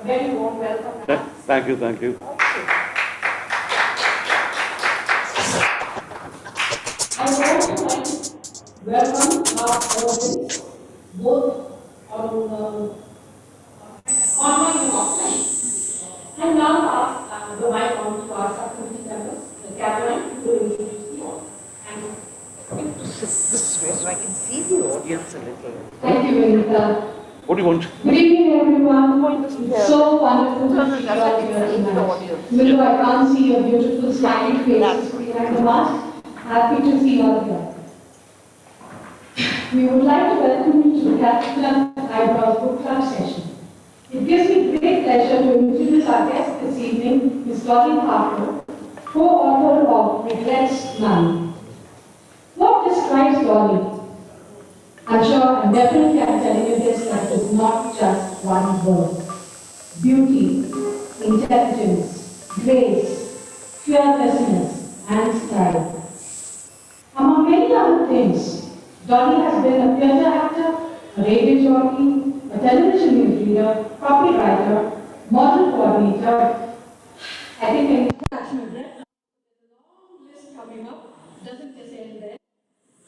A very warm welcome. Thank you, thank you. I would also like to welcome our audience, both on online and offline. And now pass the mic on to our subcommittee members, Caroline, who will introduce the audience. Thank you. This way so I can see the audience a little. Thank you, Vinita. What do you want? Good evening, everyone. It's so wonderful to see you all here tonight. Even though I can't see your beautiful smiling faces behind the mask, happy to see you all here. We would like to welcome you to the Catholic Club iBrowse Book Club session. It gives me great pleasure to introduce our guest this evening, Ms. Dolly Harper, co-author of Regrets None. What describes Dolly? I'm sure and definitely I'm telling you this, that it's not just one word. Beauty, intelligence, grace, fearlessness, and style. Among many other things, Dolly has been a theatre actor, a radio jockey, a television news reader, copywriter, model coordinator. I think an international breadth. There's a long list coming up, doesn't just end there.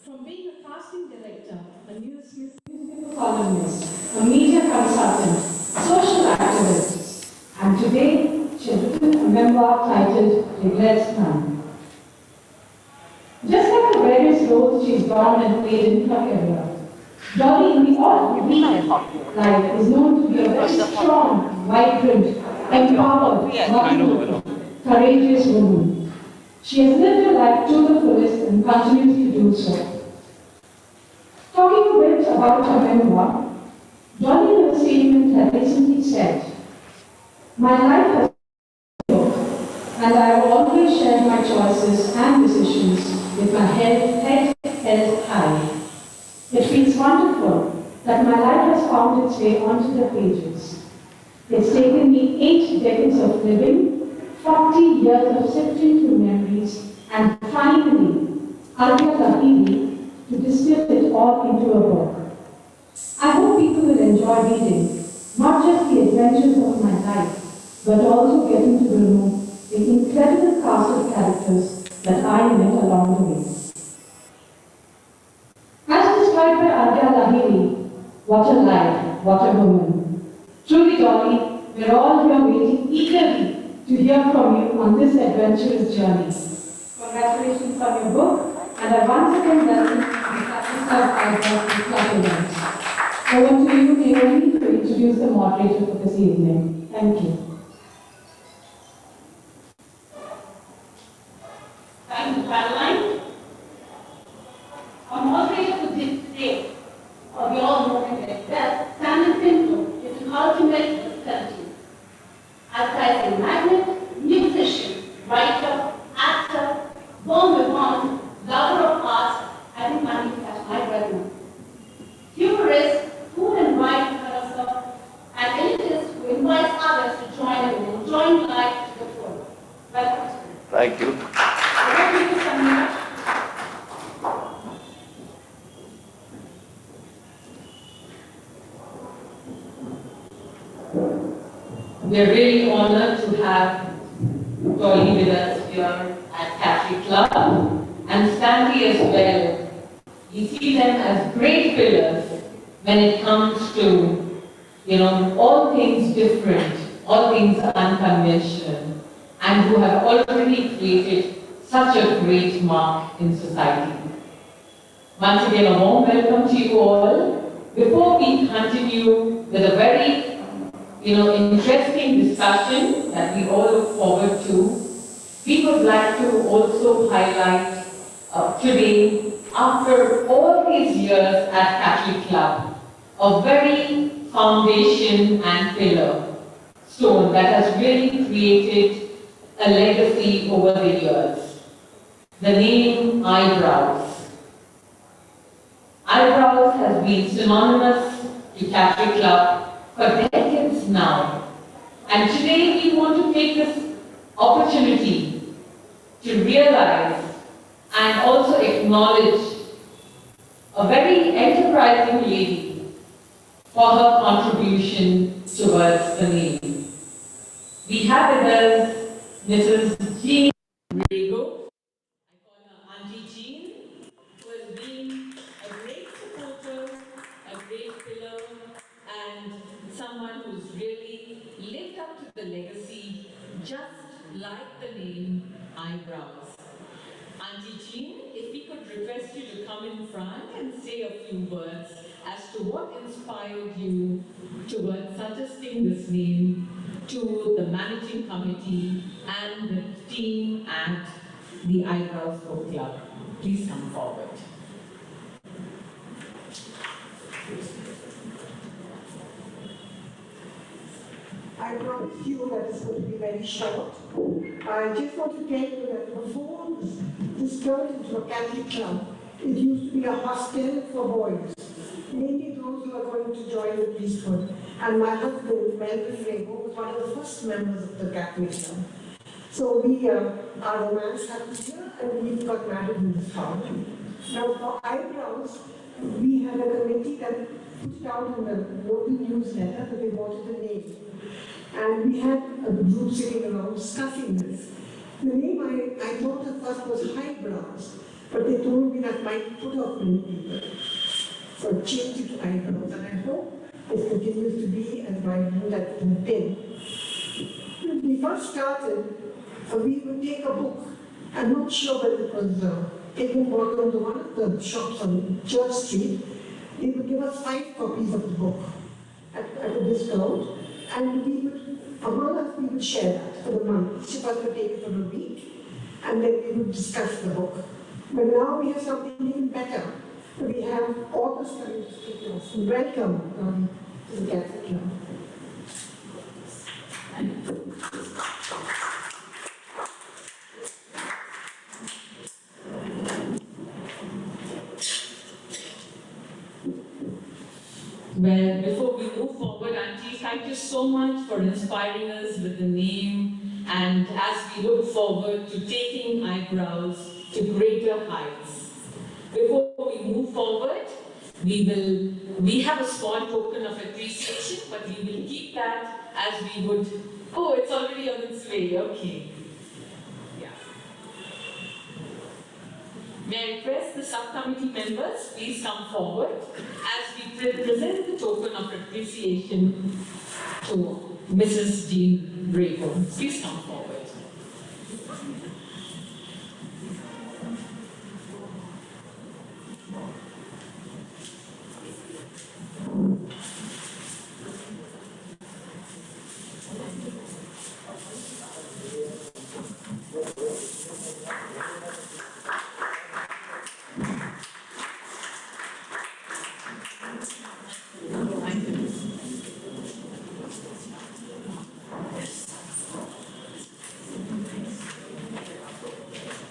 From being a casting director, a musical columnist, a media consultant, social activist, and today she has written a memoir titled Regrets None. Just like the various roles she's gone and played in her career, Dolly in the ordinary life is known to be a very strong, vibrant, empowered, wonderful, courageous woman. She has lived her life to the fullest and continues to do so. Talking a bit about her memoir, Dolly in a statement had recently said, "My life has been a book, and I have always shared my choices and decisions with my head held high. It feels wonderful that my life has found its way onto the pages. It's taken me 8 decades of living, 40 years of sifting through memories, and finally, Arghya Lahiri, to distill it all into a book. I hope people will enjoy reading, not just the adventures of my life, but also getting to know the incredible cast of characters that I met along the way." As described by Arghya Lahiri, what a life, what a woman. Truly, Dolly, we're all here waiting eagerly to hear from you on this adventurous journey. Congratulations on your book, and I once again welcome you to the Catholic Club iBrowse Club event. Over to you, Naomi, to introduce the moderator for this evening. Thank you. Thank you, Caroline. Our moderator for this today, we all know him very well, Simon Pinto, is an ultimate personality. As a magnet, musician, writer, actor, born with one, lover of art, having money as my brother. Humorist who invites herself, and elitist who invites others to join him in enjoying life to the full. Welcome. Thank you. We are really honored to have Dolly with us here at Catholic Club, and Stanley as well. We see them as great pillars when it comes to, all things different, all things unconventional, and who have already created such a great mark in society. Once again, a warm welcome to you all. Before we continue with a very interesting discussion that we all look forward to, we would like to also highlight today, after all these years at Catholic Club, a very foundation and pillar stone that has really created a legacy over the years. The name iBrowse. iBrowse has been synonymous to Catholic Club for decades now. And today we want to take this opportunity to realize and also acknowledge a very enterprising lady for her contribution towards the name. have with us Mrs. Jean Rego. I call her Auntie Jean, who has been a great supporter, a great pillar, and someone who's really lived up to the legacy, just like the name iBrowse. Auntie Jean, if we could request you to come in front and say a few words as to what inspired you towards suggesting this name to the managing committee and the team at the iBrowse Book Club. Please come forward. I promise you that it's going to be very short. I just want to tell you that before this turned into a Catholic club, it used to be a hostel for boys, mainly those who are going to join the priesthood. And my husband, Melvin Rego, was one of the first members of the Catholic club. So our romance happened here, and we got married in this house. Now for iBrowse, we had a committee that put it out in the local newsletter that they wanted a name. And we had a group sitting around discussing this. The name I thought at first was Highbrows, but they told me that might put off many people. So I changed it to iBrowse, and I hope it continues to be as vibrant as it has been. When we first started, we would take a book. I'm not sure whether it was taken bought onto one of the shops on Church Street. They would give us 5 copies of the book at a discount. And we would, among us, we would share that for the month. Each of us would take it for a week, and then we would discuss the book. But now we have something even better. We have authors coming to speak to us. Welcome to the Catholic Club. Well, before we move forward, Auntie, thank you so much for inspiring us with the name, and as we look forward to taking iBrowse to greater heights. Before we move forward, we have a small token of appreciation, but we will keep that as we would. Oh, it's already on its way. Okay. Yeah. May I request the subcommittee members, please come forward as we present the token of appreciation to Mrs. Jean Rego. Please come forward.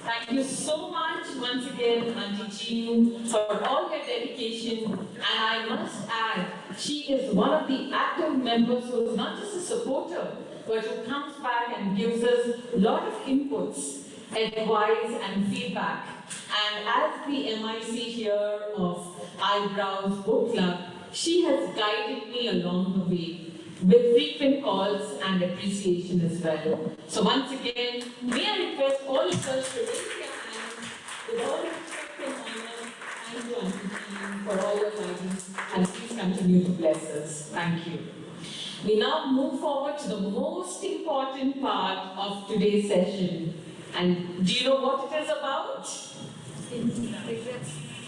Thank you so much once again, Auntie Jean, for all your dedication. And I must add, she is one of the active members who is not just a supporter, but who comes back and gives us a lot of inputs, advice, and feedback. And as the MIC here of iBrowse Book Club, she has guided me along the way with frequent calls and appreciation as well. So once again, may I request all of us to raise your hands with all respect and honor. Thank you, Auntie Jean, for all your guidance, and please continue to bless us. Thank you. We now move forward to the most important part of today's session. And do you know what it is about?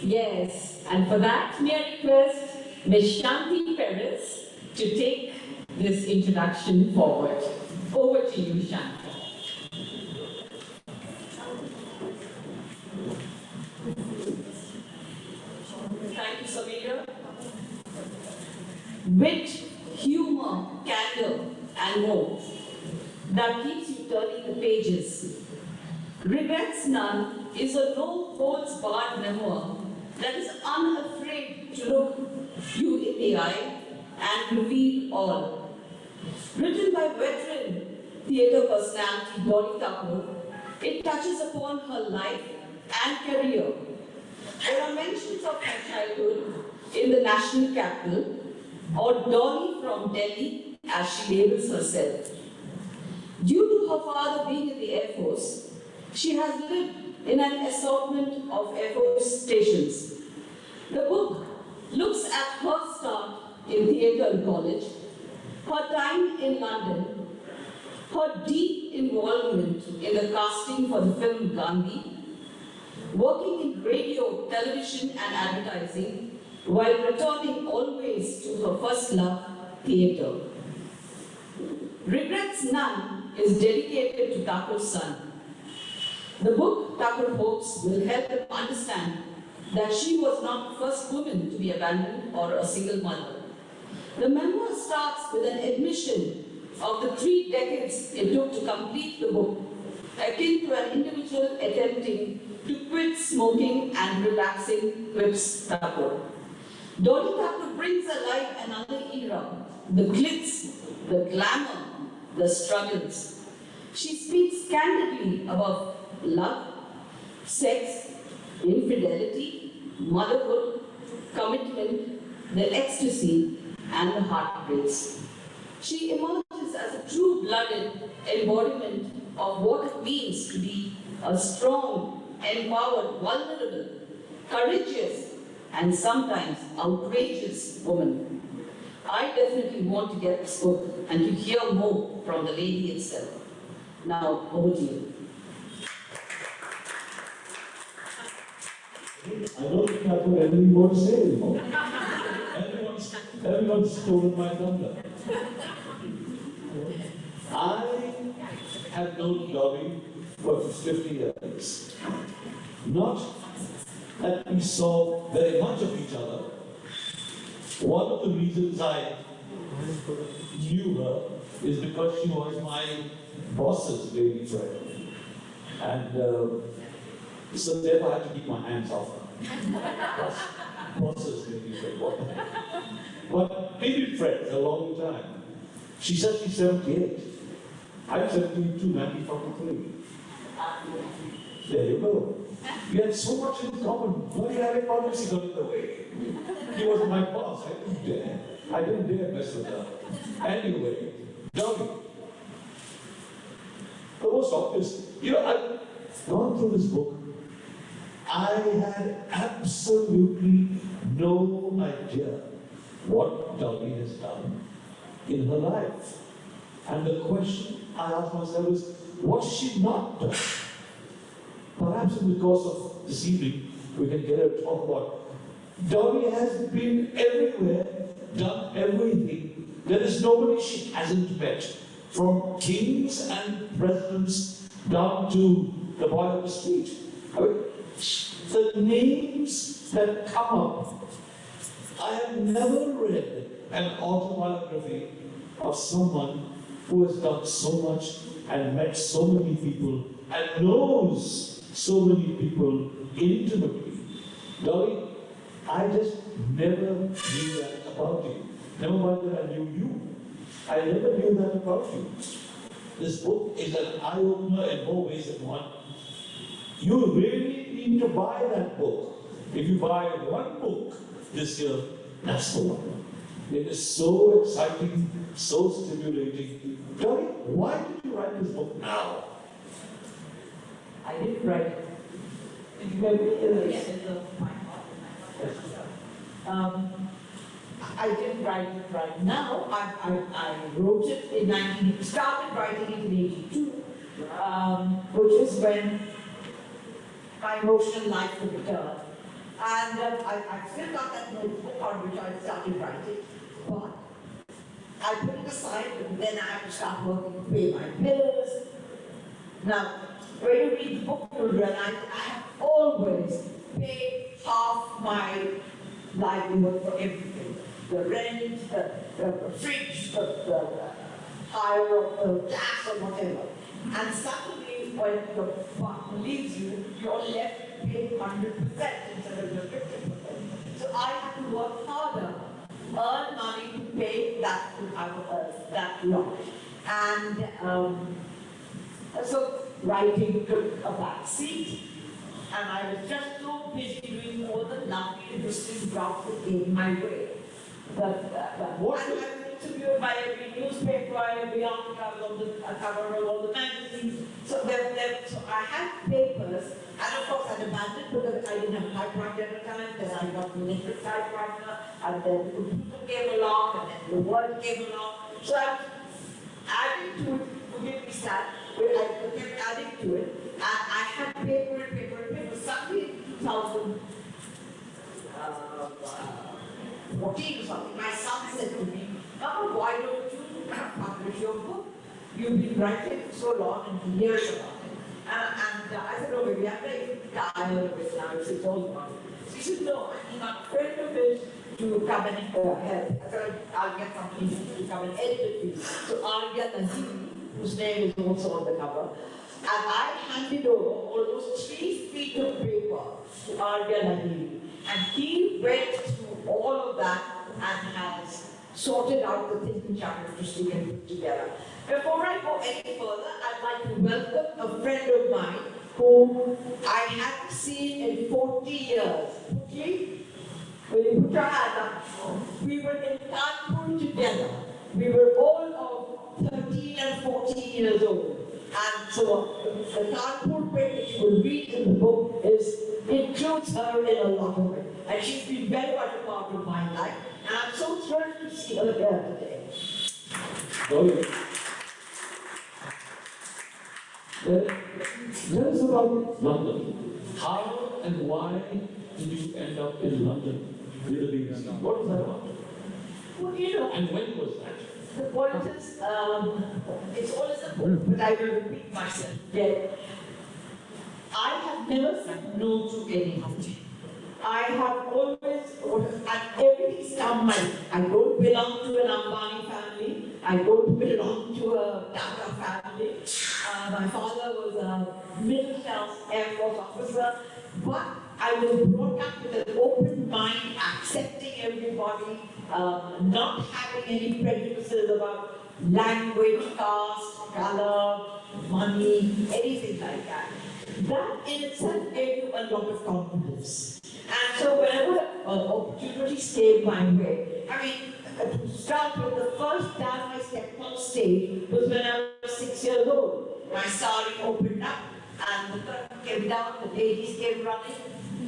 Yes, and for that, may I request Ms. Shanti Perez to take this introduction forward. Over to you, Shanti. Thank you, Samira. Wit, humor, candor, and more. That keeps you turning the pages. Regrets None is a no-holds-barred memoir that is unafraid to look you in the eye and reveal all. Written by veteran theatre personality Dolly Kapoor, it touches upon her life and career. There are mentions of her childhood in the national capital, or Dolly from Delhi, as she labels herself. Due to her father being in the Air Force, she has lived in an assortment of Air Force stations. The book looks at her start in theatre in college, her time in London, her deep involvement in the casting for the film Gandhi, working in radio, television and advertising, while returning always to her first love, theatre. Regrets None is dedicated to Thakur's son. The book, Thakur hopes, will help him understand that she was not the first woman to be abandoned or a single mother. The memoir starts with an admission of the 3 decades it took to complete the book, akin to an individual attempting to quit smoking and relaxing, quips Thakur. Dolly Thakur brings alive another era, the glitz, the glamour, the struggles. She speaks candidly about love, sex, infidelity, motherhood, commitment, the ecstasy, and the heartbreaks. She emerges as a true-blooded embodiment of what it means to be a strong, empowered, vulnerable, courageous, and sometimes outrageous woman. I definitely want to get this book and to hear more from the lady itself. Now, over to you. I don't think I've got anything more to say anymore. Everyone's stolen my thunder. I have known Dolly for 50 years. Not that we saw very much of each other. One of the reasons I knew her is because she was my boss's lady friend. And so therefore I had to keep my hands off her. Boss's lady friend. But we've been friends a long time. She said she's 78. I'm 72, 1943. There you go. We had so much in common. Bloody Harry policy got in the way. He wasn't my boss. I didn't dare mess with her. Anyway, Dolly. The most obvious. I've gone through this book. I had absolutely no idea what Dolly has done in her life. And the question I asked myself is, what's she not done? Perhaps in the course of this evening, we can get her to talk about Dolly has been everywhere, done everything. There is nobody she hasn't met, from kings and presidents down to the boy on the street. I mean, the names that come up. I have never read an autobiography of someone who has done so much and met so many people and knows so many people intimately. Dolly, I just never knew that about you. Never mind that I knew you. I never knew that about you. This book is an eye-opener in more ways than one. You really need to buy that book. If you buy one book this year, that's the one. It is so exciting, so stimulating. Dolly, why did you write this book now? I didn't write it. Did you write it? I didn't write it right now. I wrote it in started writing it in 82, which is when my emotional life would return. And I still got that notebook on which I started writing, but I put it aside, and then I had to start working to pay my bills. Now, when you read the book, you'll realize I have always paid half my livelihood for everything. The rent, the fridge, the hire of the gas or whatever. And suddenly, when your partner leaves you, you're left paying 100% instead of your 50%. So I had to work harder, earn money to pay that lot. And so writing took a back seat, and I was just so busy doing all the lovely, interesting jobs that came my way. But What interviewed by every newspaper, every article on the cover of all the magazines. So, so I had papers, and of course I abandoned because I didn't have typewriter at the time, then I got an electric typewriter, and then the computer came along, and then the word came along. So I was adding to it, forgive me, Stan, but I kept adding to it, and I had paper and paper and paper. Suddenly in 2014 or something, my son said to me, "Mama, why don't you publish your book? You've been writing for so long and years about it." And I said, "Oh, maybe I'm very tired of it now, it's all gone." So he said, "No, I'm a friend of his to come and help." I said, "I'll get somebody to come and edit it for you." So Arghya, whose name is also on the cover, and I handed over almost 3 feet of paper to Arghya, and he went through all of that and has sorted out the things which are interesting and put together. Before I go any further, I'd like to welcome a friend of mine whom I hadn't seen in 40 years. Putli, will you put your hand up? We were in Kanpur together. We were all of 13 and 14 years old. And so the Kanpur bit which you will read in the book includes her in a lot of it. And she's been very much a part of my life. And I'm so thrilled to see her here today. Tell us about London. How and why did you end up in London with the BBC? What was that about? Well, you know, And when was that? the point is, it's always a book, but I will repeat myself. Yeah. I have never said no to anything. I have always, and everything's come my way. I don't belong to an Ambani family. I don't belong to a Tata family. My father was a middle class Air Force officer, but I was brought up with an open mind, accepting everybody, not having any prejudices about language, caste, color, money, anything like that. That in itself gave you a lot of confidence. And so whenever opportunities came my way, I mean, to start with, the first time I stepped on stage was when I was 6 years old. My sari opened up and the curtain came down, the ladies came running,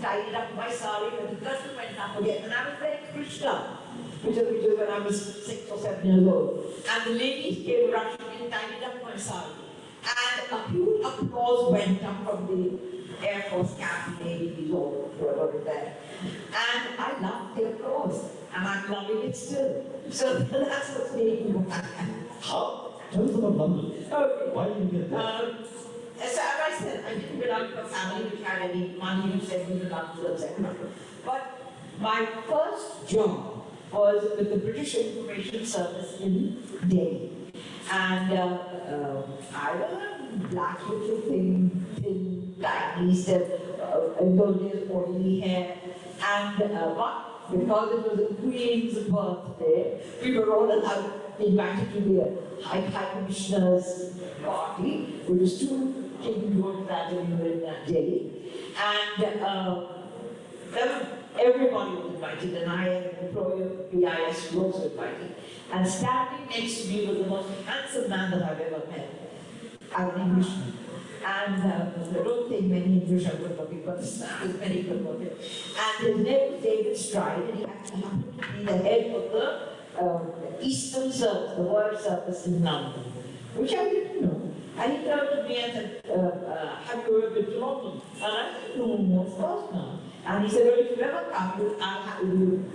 tied up my sari, and the curtain went up again. And I was very Krishna, which was when I was 6 or 7 years old. And the ladies came rushing in, tied up my sari. And a huge applause went up from the Air Force camp ladies or whoever was there. And I loved the applause, and I'm loving it still. So that's what's making me happy. How? Tell us about London. Okay. Why did you get there? So as I said, I didn't belong to a family which had any money which sent me to London, etc. But my first job was with the British Information Service in Delhi. And I was a black little thing, thin, tiny, in those days, oily hair. And but because it was the Queen's birthday, we were all invited to the High Commissioner's party, which was to King George that we were in Delhi. And everybody was invited, and I, as an employee of BIS, was also invited. And standing next to me was the most handsome man that I've ever met, an Englishman. And I don't think many English are good looking, but this man is very good looking. And his name was David Stride, and he actually happened to be the head of the Eastern Service, the World Service in London, which I didn't know. And he turned to me and said, "Have you ever been to London?" And I said, "No, of course not." And he said, "Well, if you ever come,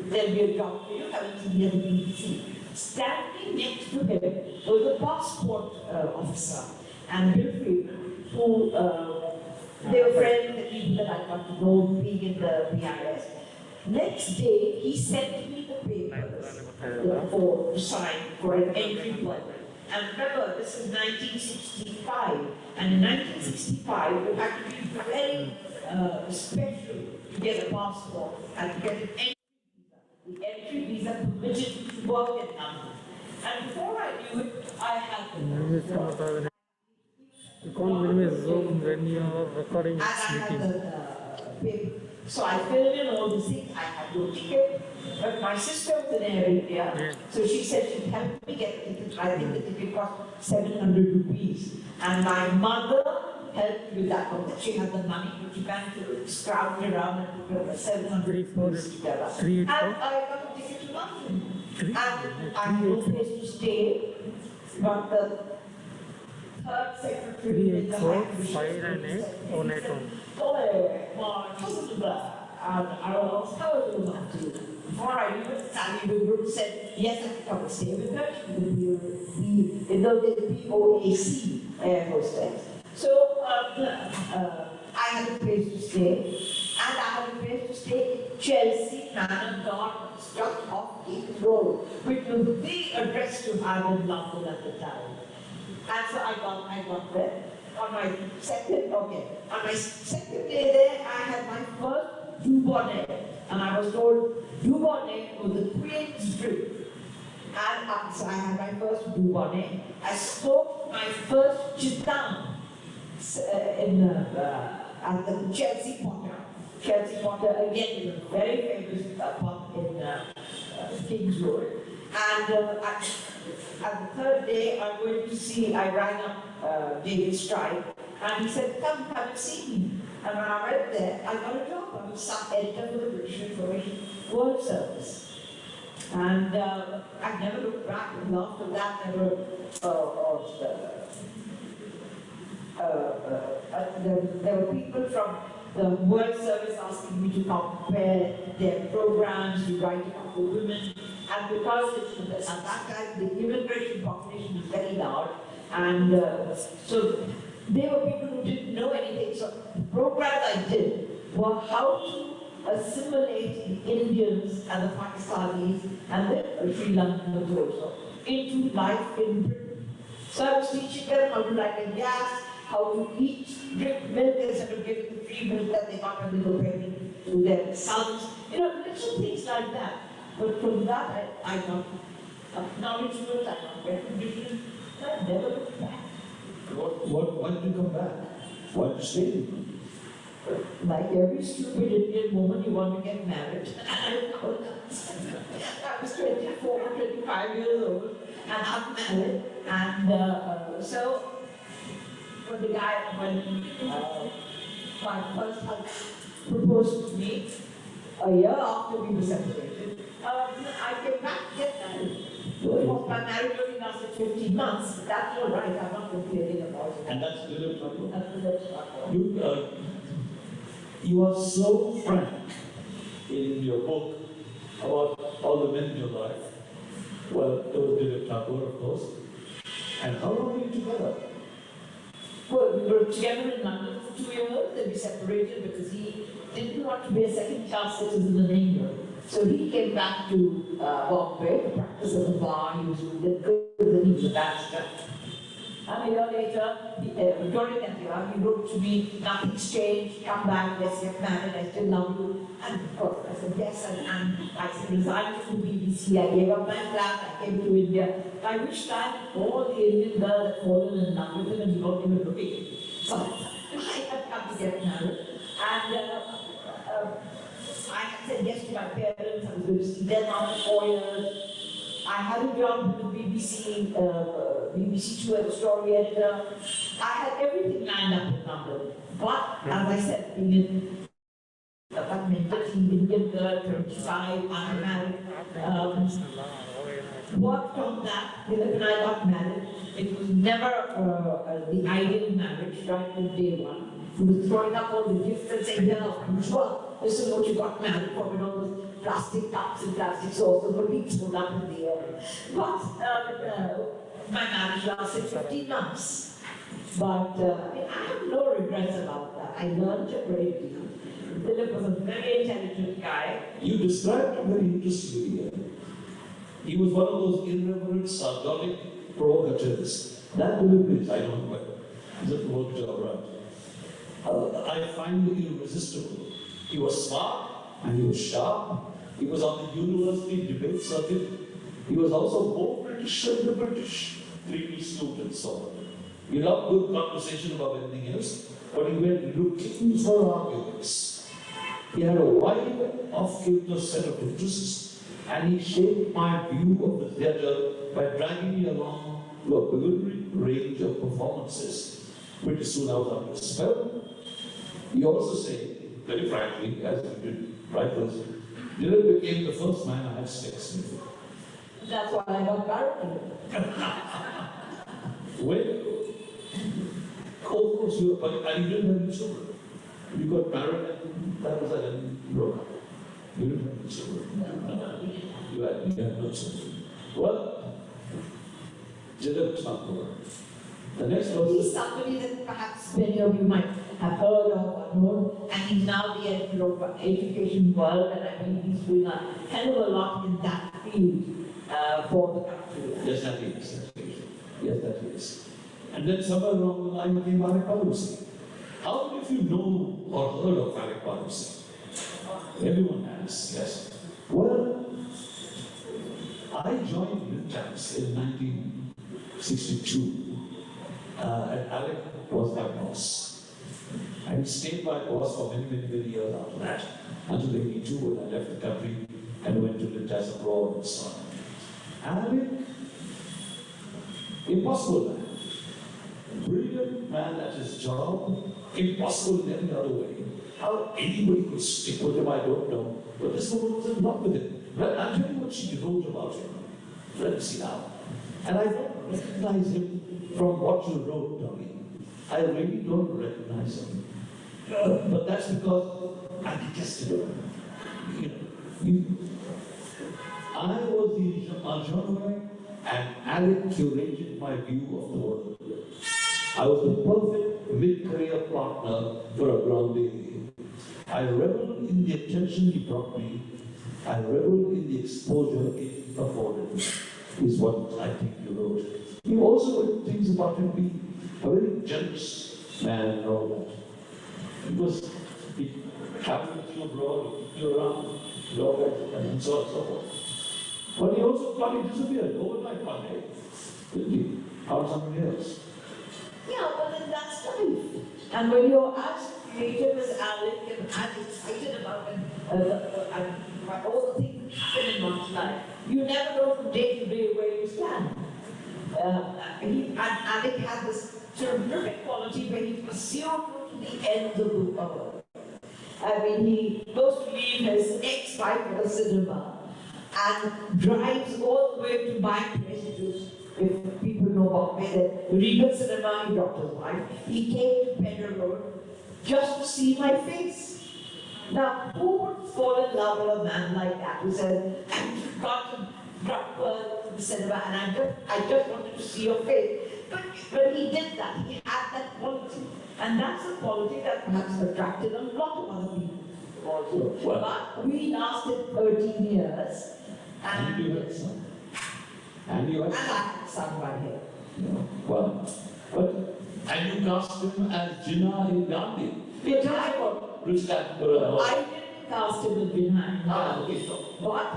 there'll be a job for you, coming to the BBC." Standing next to him was a passport officer and Bill Freeman, who they were friends, the people that I got to know being in the BIS. Next day, he sent me the papers to sign for an entry permit. And remember, this is 1965, and in 1965, you had to be very special to get a passport and to get an entry visa. The entry visa permitted you to work in London. And before I knew it, I had You can't minimize Zoom when you are recording and I this had meeting. the paper. So I filled in all these things. I had no ticket, but my sister was in Air India, so she said she'd help me get the ticket. I think the ticket cost 700 rupees. And my mother helped with that one. She had the money, but she kind of scrounged around and put 700 rupees together. And I got a ticket to London. And I had no place to stay, but the third secretary in the and I was told not to. Before I knew it, Sally the group said, yes, I can come and stay with her. She will be the POAC air hostess. So I had a place to stay, and I had a place to stay in Chelsea, Manor Gardens, just off East Road, which was the address to have in London at the time. And so I got there. On my second day there, I had my first Dubonnet, and I was told Dubonnet was the Queen's drink. And so I had my first Dubonnet. I smoked my first Chitan at the Chelsea Potter. Chelsea Potter, again, is a very famous pub in King's Road. And at the third day, I rang up David Stride, and he said, come and see me. And when I went there, I got a job. I was sub-editor for the British Information World Service. And I never looked back, and after that, there were people from the World Service asking me to compare their programs, to write about the women. And because at that time the immigration population was very large, and so there were people who didn't know anything. So the programs I did were how to assimilate the Indians and the Pakistanis and the Sri Lankans also into life in Britain. So I was teaching them how to light a gas, how to drink milk instead of giving the free milk that they got when they were pregnant to their sons. Little things like that. But from that, I got acknowledgement, I got recognition, I never looked back. Why did you come back? Why did you stay? Like every stupid Indian woman, you want to get married. I was 24, 25 years old, and I'm married. And so, when my first husband proposed to me, a year after we were separated, I came back to get married. My marriage only lasted 15 months. That's all right, I'm not complaining about it. And that's Philip Thakur? That's Philip Thakur. You are so frank in your book about all the men in your life. Well, there was Philip Thakur, of course. And how long were you together? Well, we were together in London for 2 years, then we separated because he didn't want to be a second-class citizen in England. So he came back to Bombay to practice at the bar. He was good, and he was a barrister. And a year later, during that year, he wrote to me, nothing's changed, come back, let's get married, I still love you. And of course, I said yes, and I resigned from the BBC, I gave up my flat, I came to India. By which time, all the Indian girls had fallen in love with him and he wasn't even looking. So I had come to get married. And I had said yes to my parents, I was going to see them after 4 years. I had a job with the BBC, BBC Two as a story editor. I had everything lined up in London. But, as I said, being in a Indian girl, 25, unmarried, worked on that. When I got married, it was never the ideal marriage right from day one. He was throwing up all the gifts and saying, "No, I'm sure this is what you got married for," with all those plastic cups and plastic saucers were being thrown up in the air. But my marriage lasted 15 months. But I have no regrets about that. I learned a great deal. Philip was a very intelligent guy. You described him very interestingly. He was one of those irreverent, sardonic provocateurs. That Philip is, I don't know whether. He's a provocateur, right? I find him irresistible. He was smart and he was sharp. He was on the university debate circuit. He was also more British than the British, three-piece suit and so on. He loved good conversation about anything else, but he went looking for arguments. He had a wide off-kilter set of interests, and he shaped my view of the theatre by dragging me along to a bewildering range of performances. Pretty soon I was under a spell. He also said, very frankly, as he did rightfully, Dylan became the first man I had sex with. That's why I got married. When, of course, you didn't have any children. You got married and that was it, and you broke up. You didn't have any children. You had no children. Well, Dylan was not poor. The next was He's somebody that perhaps many of you might have heard of or known, and he's now the editor of education world, and I mean he's doing a hell of a lot in that field for the country. Yes, that is. Yes, that is. And then somewhere along the line came Alec policy. How many of you know or heard of Alec policy? Everyone has, yes. Well, I joined Militants in 1962, and Alec was my boss. And he stayed my boss for many years after that, until 82 when I left the country and went to Militants abroad and so on. Alec, impossible man. Brilliant man at his job, impossible in any other way. How anybody could stick with him, I don't know. But this woman was in love with him. Well, I'll tell you what she wrote about him. Let me see now. And I don't recognize him from what you wrote, Dolly. I really don't recognize him. But that's because I detested him. I was the genre, and Alec curated my view of the world. I was the perfect mid-career partner for a grande. I reveled in the attention he brought me. I reveled in the exposure it afforded me, is what I think you wrote. You also wrote things about him being a very generous man and all that. He traveled with you abroad, you around, and so on and so forth. But he also probably disappeared overnight one day, didn't he? Out somebody else. Yeah, but then that's life. And when you're as creative as Alec and as excited about all the things that happen in one's life, you never know from day to day where you stand. And Alec had this terrific quality where he pursued to the ends of the world. I mean, he goes to leave his ex-wife at the cinema and drives all the way to my place, if people know about me, that Regal Cinema, he dropped his wife. He came to Pedder Road just to see my face. Now, who would fall in love with a man like that who said, I've got to drop to the cinema and I just wanted to see your face. But when he did that, he had that quality. And that's a quality that perhaps attracted a lot of other people also. But we lasted 13 years. And you had a son. And you had I had some right here. Well, and you cast him as Jinnah in Gandhi. Yeah, Tell us about Richard Attenborough. I didn't cast him as Jinnah in Gandhi. But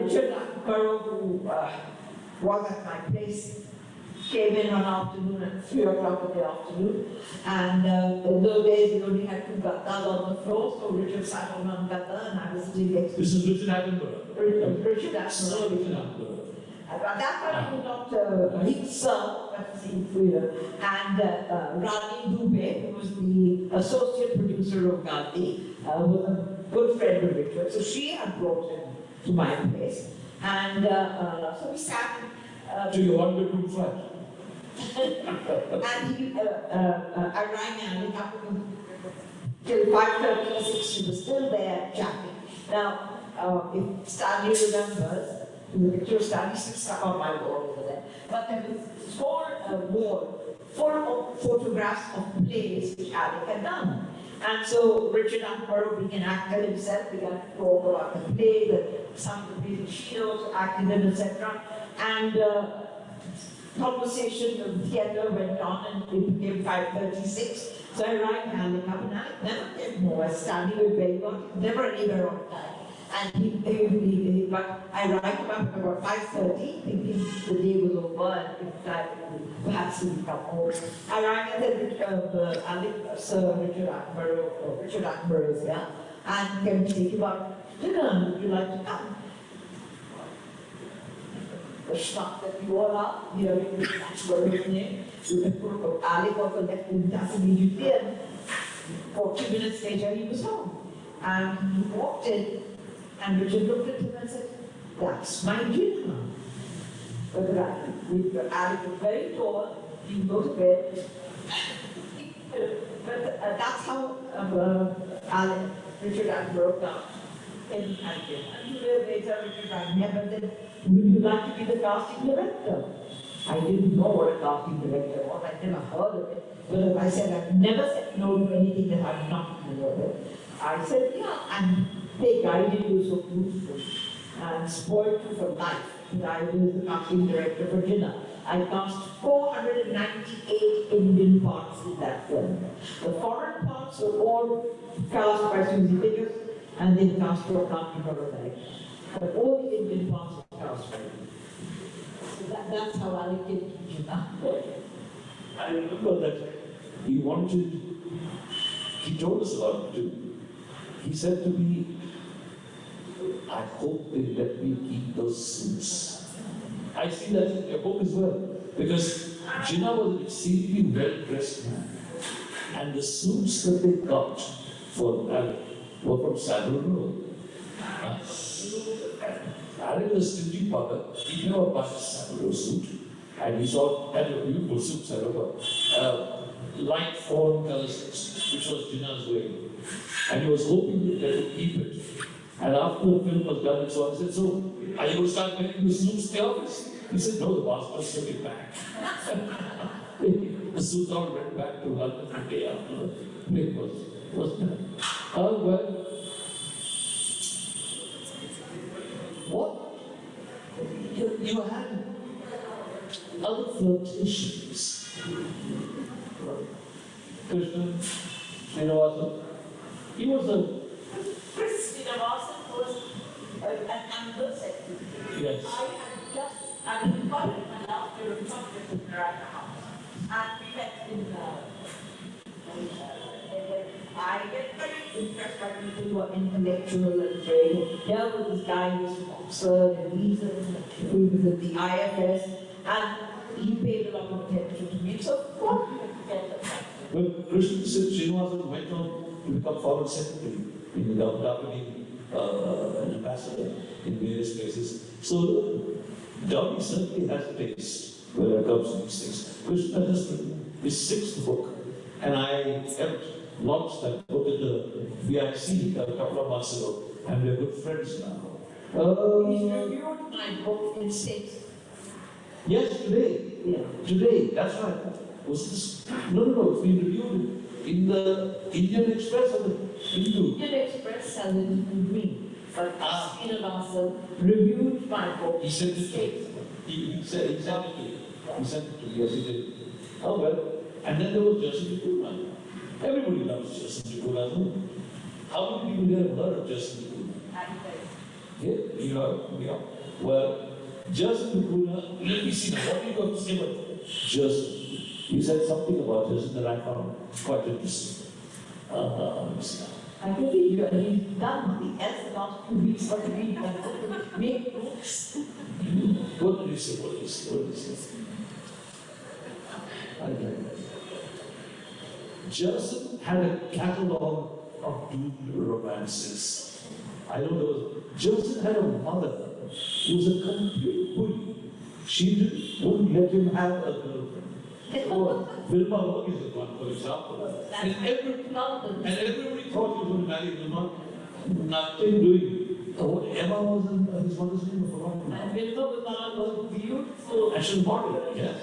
Richard Attenborough, who was at my place, came in one afternoon at 3 o'clock in the afternoon, and in those days we only had two gattas on the floor, so Richard sat on one gatta and I was sitting next to This is Richard Attenborough. Richard Sir Attenborough. Richard Attenborough. At that time he was not, he was Sir, but he freedom, and Rani Dubey, who was the associate producer of Gandhi, was a good friend of Richard, so she had brought him to my place, and so we sat. To your one-bedroom flat. And he, I rang Alec up till 5:30 or 6, he was still there chatting. Now, if Stanley remembers, the picture of Stanley still stuck on my wall over there, but there was this whole wall full of photographs of plays which Alec had done. And so Richard Attenborough, being an actor himself, began to talk about the play, some of the plays she also acted in, etc. And conversation of the theatre went on and it became 5:36. So I rang Alec up and Alec never came more. I was standing with Baywatch, never anywhere on time. And but I rang him up at about 5:30, thinking the day was over and perhaps he would come home. I rang and said, Alec, Sir Richard Attenborough is here. and can we take you out to dinner? Would you like to come? The shock that you all are, hearing this natural name, Ali was left in that immediately, and 40 minutes later he was home. And he walked in, and Richard looked at him and said, "That's my Gina." But Ali was very tall, he would go to bed. But that's how Richard and broke down in Arghya. And 2 days later, Richard and never said, "Would you like to be the casting director?" I didn't know what a casting director was, I'd never heard of it. But as I said, I've never said no to anything that I've not heard of. I said, yeah, and they guided you so beautifully and spoiled you for life. And I was the casting director for dinner. I cast 498 Indian parts in that film. The foreign parts were all cast by Susie Biggers and then cast for America. But all the Indian parts were cast by me. So that's how I came to Gina. I remember that he told us about it too. He said to me, "I hope they let me keep those suits." I see that in your book as well, because Jinnah was an exceedingly well-dressed man, and the suits that they got for Alec were from Savile Row. Alec was a stingy bugger. He never bought a Savile Row suit, and he thought that a beautiful suits, light fawn color suits, which was Jinnah's way. And he was hoping that they would keep it. And after the film was done and so on, I said, "So, are you going to start wearing the suits in the office?" He said, "No, the boss must took it back." The suits all went back to London the day after it was done. Oh, well. What? You had other flirtations. Krishna Srinivasan, he was a... Chris Srinivasan was an under secretary. Yes. I was invited in my last year of chocolate in the house. And we met in I get very impressed by people who are intellectual and brave. Here was this guy who was from Oxford and Eton, who was at the IFS, and he paid a lot of attention to me. So what did you get attracted? Well, Krishna Srinivasan went on to become foreign secretary in the government after being an ambassador in various places. So, Dolly certainly has a taste when it comes to these things. Krishna has written his 6th book, and I helped launch that book at the VIC a couple of months ago, and we're good friends now. He's reviewed my book in 6. Yes, today. Yeah. Today, that's right. Was this? No, it's been reviewed in the Indian Express or the Hindu? Indian Express has it in green, but Srinivasan reviewed my book. He sent it to me. He sent it to me. He sent it to me, yes he did. Oh well. And then there was Justin Tikuna. Everybody loves Justin Tikuna. How many people here have heard of Justin Tikuna? Yeah, you know. Well, Justin Tikuna, let me see now, what are you going to say about Justin? You said something about Justin that I found quite interesting. Let me see now. I can see he's done nothing else the last 2 weeks for me. Make books. What did you say? What did you say? Justin had a catalogue of doomed romances. I know there was. Justin had a mother who was a complete bully. She wouldn't let him have a girlfriend. Or Vilma Rogue is the one, for example. And everybody thought he was going to marry Vilma. Nothing doing. Emma was his mother's name, I forgot. And Vilma was beautiful. And she was model, yes.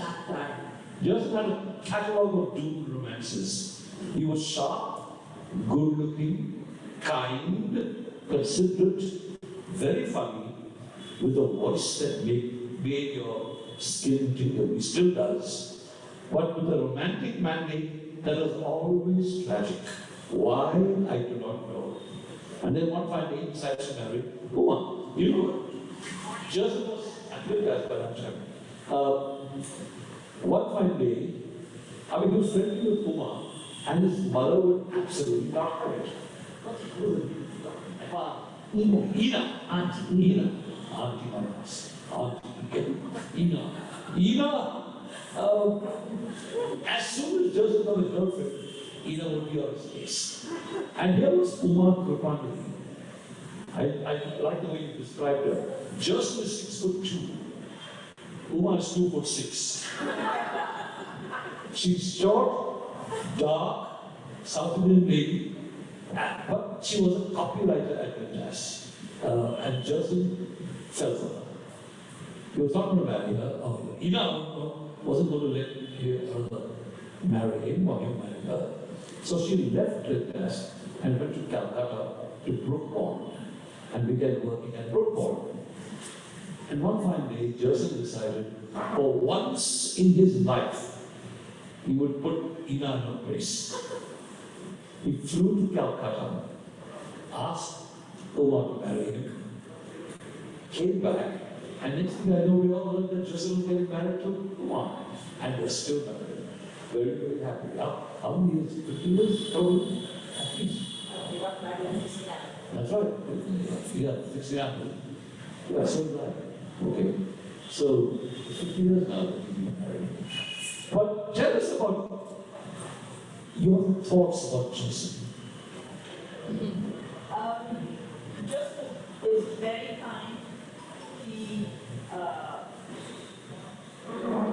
Justin had a catalogue of doomed romances. He was sharp, good-looking, kind, considerate, very funny, with a voice that made your skin tingle. He still does. But with a romantic mandate that was always tragic. Why, I do not know. And then one fine day he decides to marry Uma. You know, Justin was, I think that's what I'm saying. One fine day, he was friendly with Uma, and his mother would absolutely not for it. Ina. Ina. Auntie Ina. Auntie Manas. Auntie Ina. Ina. As soon as Joseph got his girlfriend, Ina would be on his case. And here was Uma Kripani. I like the way you described her. Joseph is 6'2". Uma is 2'6". She's short, dark, South Indian lady, but she was a copywriter at Madras. And Joseph fell for her. He was not going to marry her. Ina wasn't going to let her marry him or him marry her. So she left Madras and went to Calcutta to Brookpond and began working at Brookpond. And one fine day, Joseph decided, for once in his life, he would put Ina in her place. He flew to Calcutta, asked Uma to marry him, came back, and next thing I know, we all heard that Joseph was getting married to Uma. And they're still married. Very, very happy. How many years? 50 years? Probably. At least. That's right. Yeah, 69. Yeah, so right. Okay. So, 50 years now that you've been married. But tell us about your thoughts about Joseph. Joseph is very kind. He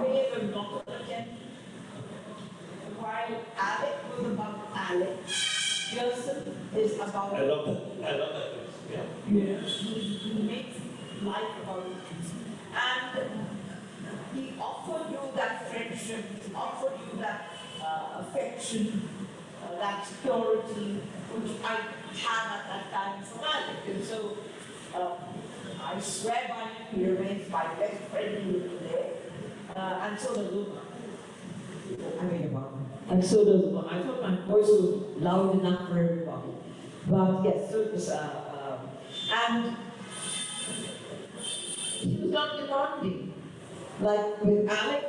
gave a lot of attention. While Alec was about Alec, Joseph is about. I love that. I love that. Yeah. He makes life about it. And he offered you that friendship, he offered you that affection, that security, which I had at that time from Alec. And so I swear by him, he remains my best friend even today. And so does Uma. I mean, about him. And so does Uma. I thought my voice was loud enough for everybody. But yes, so it was, and he was not demanding. Like with Alec,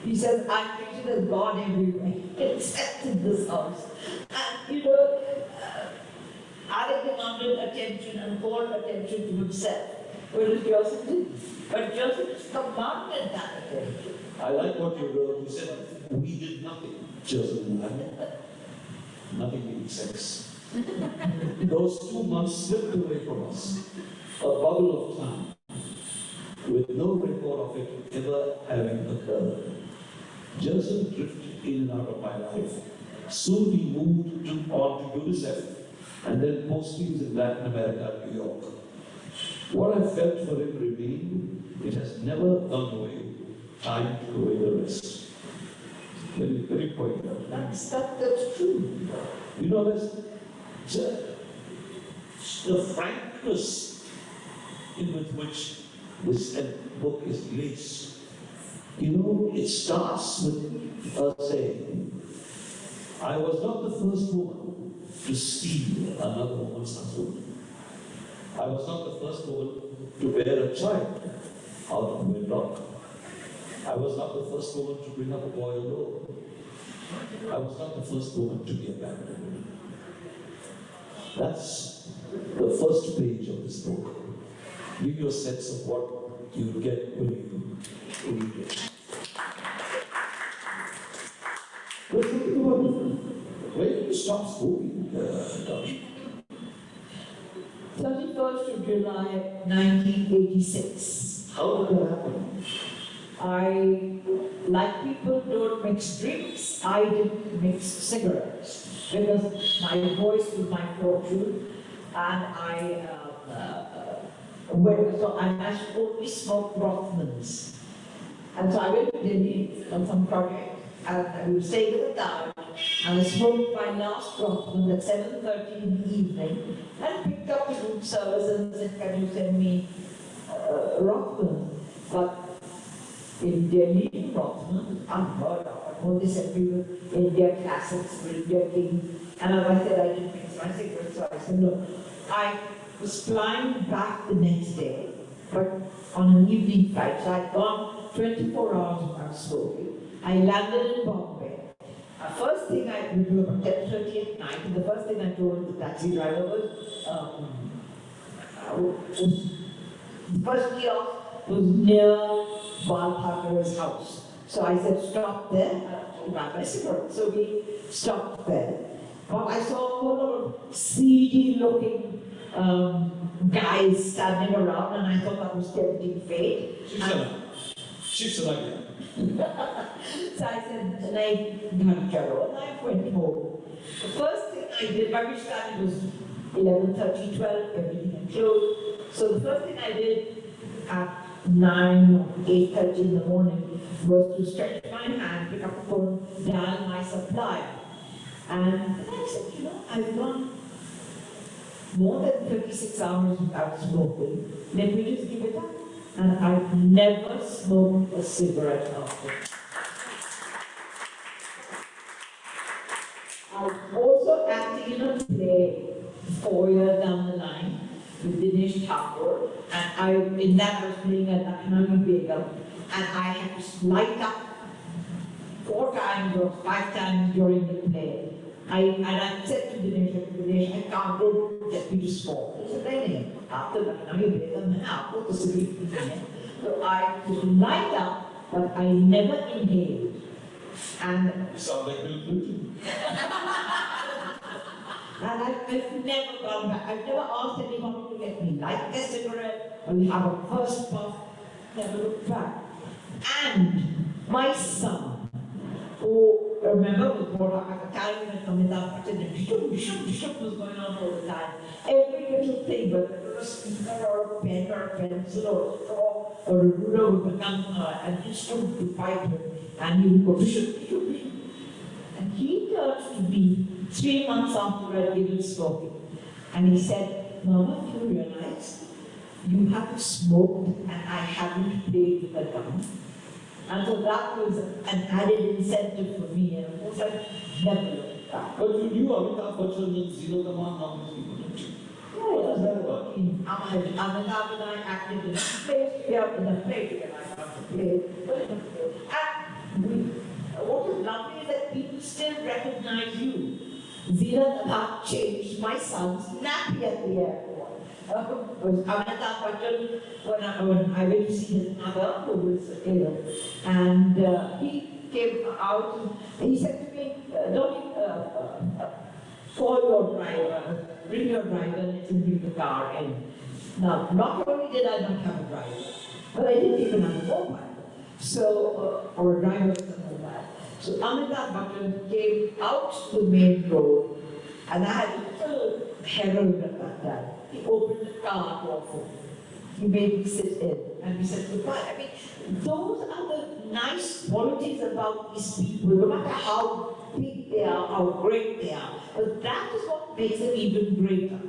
he says, I'm treated as God everywhere. He accepted this house. And Alec demanded attention and called attention to himself, whereas Joseph didn't. But Joseph commanded that attention. I like what you wrote. You said, we did nothing, Joseph and I. Nothing means sex. Those 2 months slipped away from us. A bubble of time, with no record of it ever having occurred. Joseph drifted in and out of my life. Soon he moved on to UNICEF and then postings in Latin America and New York. What I felt for him remained. It has never gone away. Time took away the rest. Very, very poignant. That's true. You know, the frankness with which this book is laced. It starts with her saying, I was not the first woman to steal another woman's husband. I was not the first woman to bear a child out of wedlock. I was not the first woman to bring up a boy alone. I was not the first woman to be abandoned. That's the first page of this book. Give you a sense of what you get when you read it. Let's look at the word. When did you stop smoking, Tommy? 31st of July, 1986. How did that happen? Like people don't mix drinks, I didn't mix cigarettes because my voice was my fortune, and so I only smoked Rothmans. And so I went to Delhi on some project, and we were staying at the town, and I smoked my last Rothman at 7:30 in the evening, and picked up the room service and said, can you send me Rothman? But in Delhi, Rothman, unheard of. All this everywhere, India classics, India King. And as I said, I didn't mix my cigarettes, so I said, no. I was flying back the next day, but on an evening flight. So I'd gone 24 hours without smoking. I landed in Bombay. First thing I did about 10:30 at night, and the first thing I told the taxi driver was the first kiosk was near Bal Thakur's house. So I said, stop there, to buy my cigarette. So we stopped there. But I saw a whole lot of seedy looking guys standing around, and I thought that was tempting fate. She's like that. So I said, and I went home. The first thing I did, by which time it was 11:30, 12, everything had closed. So the first thing I did at 9 or 8:30 in the morning was to stretch my hand, pick up the phone, dial my supplier. And I said, I've gone more than 36 hours without smoking. Let me just give it up. And I've never smoked a cigarette after. I was also acting in a play 4 years down the line with Dinesh Thakur, and in that I was playing a Lakhnami Begum, and I had to light up 4 times or 5 times during the play. I said to Dinesh, I can't go, get me to smoke. He said, नहीं, after Lakhnami Begum, मैं आपको तो cigarette पीनी है. So I would light up, but I never inhaled. And You sound like Bill Clinton. And I've never gone back. I've never asked anybody to let me light their cigarette or have a first puff. Never looked back. And my son, who remember was brought up at the time when Amitabh Bachchan and shuk was going on all the time. Every little thing, whether it was a speaker or a pen or a pencil or a straw or a ruler would become an instrument to fight with, and he would go shuk. And he turned to me 3 months after I'd given smoking. And he said, Mama, do you realize you haven't smoked and I haven't played with a gun? And so that was an added incentive for me, and of course I never looked back. But you knew Amitabh Bachchan and Zero Kaman, how many people did you? Yeah, What was that about? Amitabh and I acted in a play together, I got to play. And what is lovely is that people still recognize you. Zira Nath changed my son's nappy at the airport. Amitabh Bachchan, when I went to see his mother, who was ill, and he came out and he said to me, don't you call your driver, bring your driver, and let him bring the car in. Now, not only did I not have a driver, but I didn't even have a mobile. So, or a driver with a mobile. So Amitabh Bachchan came out to the main road, and I had a little herald at that time. He opened the car door for me. He made me sit in, and we said goodbye. I mean, those are the nice qualities about these people, no matter how big they are, how great they are. But that is what makes them even greater.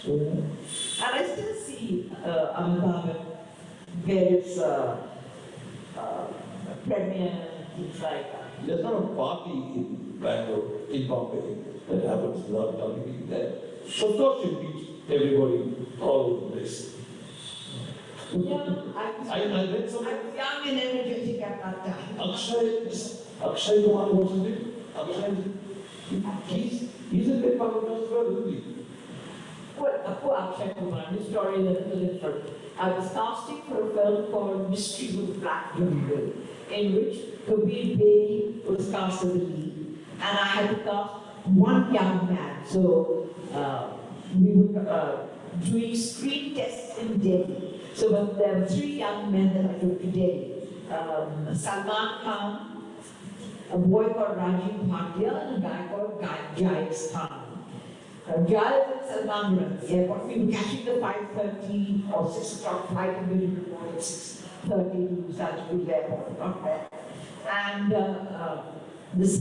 And I still see Amitabh at various premieres and things like that. There's not a party in Bangalore, in Bombay, that happens without Dolly being there. So of course you beat everybody all over the place. Yeah, I read something. I was young and energetic at that time. Akshay Kumar wasn't it? Akshay, he's a bit part of as well, isn't he? Well, poor Akshay Kumar, his story is a little different. I was casting for a film called Mystery with the Black Jungle, in which Kabir Bedi was cast as the lead, and I had to cast one young man. So we were doing screen tests in Delhi. So there were 3 young men that I took to Delhi. Salman Khan, a boy called Rajiv Bhatia, and a guy called Jais Khan. Jais and Salman were at the airport. We were catching the 5:30 or 6 o'clock flight, and we were reporting at 6:30 to Sajpur Airport, not there. And this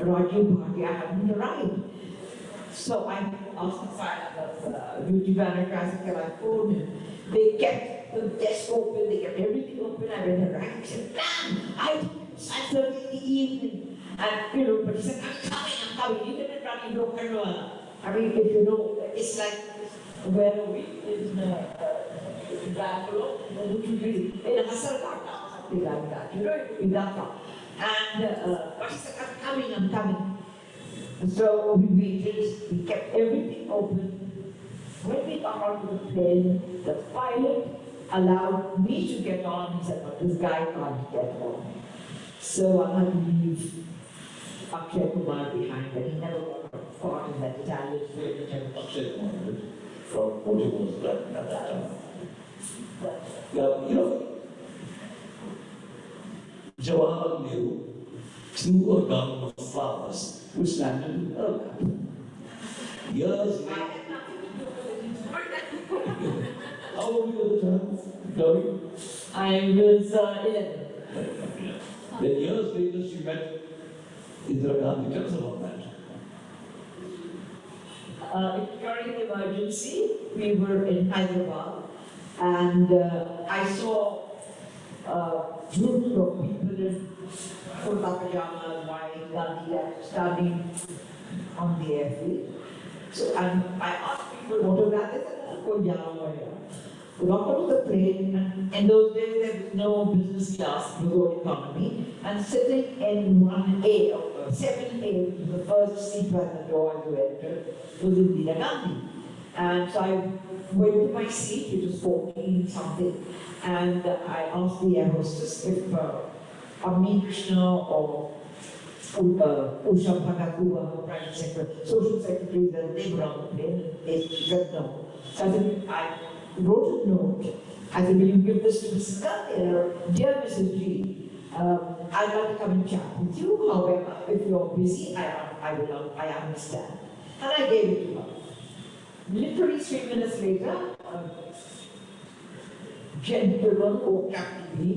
Rajiv Bhatia hadn't arrived. So I asked the duty manager, I said, can I phone him? They kept the desk open, they kept everything open. I went around and said, damn, I think it's 5:30 in the evening. And but he said, I'm coming, even if I'm in Rokanwala. I mean, if you know, it's like, where are we? In Bangalore, which would be in Hasarghat, something like that. In that town. But he said, I'm coming. And so we waited, we kept everything open. When we got onto the plane, the pilot allowed me to get on. He said, but this guy can't get on. So I had to leave Akshay Kumar behind, but he never got caught in that Italian film. Akshay Kumar from what he was writing at that time. Now, you know, Jawaharlal Nehru threw a garland of flowers which landed in her lap. Years later, how old were you at the time, Dolly? I was 11. Then years later, she met Indira Gandhi. Tell us about that. During the emergency, we were in Hyderabad, and I saw groups of people in kurta pajamas, white, Gandhi standing on the airfield. So I asked people what was that. They said, "Koi jana hua hai." We got onto the plane, and in those days there was no business class, it was all economy, and sitting in 1A, or 7A, which was the first seat by the door as you entered, was Indira Gandhi. And so I went to my seat, which was 14 something, and I asked the air hostess if Amni Krishna or Usha Bhagakuva, Prime Secretary, Social Secretary, they were on the plane, and they said no. So I said, I wrote a note. I said, will you give this to Mrs. Gandhi? Dear Mrs. G, I'd like to come and chat with you. However, if you're busy, I understand. And I gave it to her. Literally 3 minutes later, a gentleman walked up to me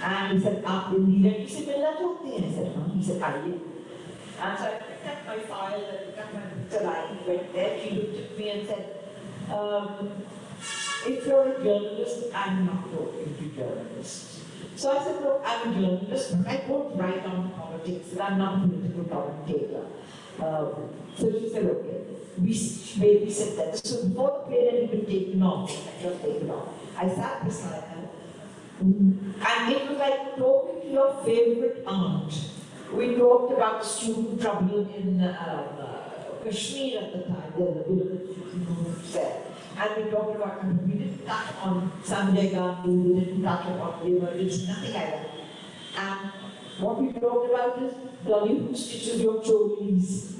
and he said, "Aap Indira ji se milna chahte hain?" I said, "Haan." He said, "Aaiye." And so I picked up my file and picked up my picture line, went there. She looked at me and said, if you're a journalist, I'm not talking to journalists. So I said, look, I'm a journalist, but I don't write on politics, and I'm not a political commentator. So she said, okay. We said that. So before the plane had even taken off, I sat beside her, and it was like talking to your favorite aunt. We talked about the student trouble in Kashmir at the time, the village said. And we talked about, we didn't touch on Sanjay Gandhi, we didn't touch upon the emergency, nothing like that. And what we talked about is, Dolly, who stitches your cholis?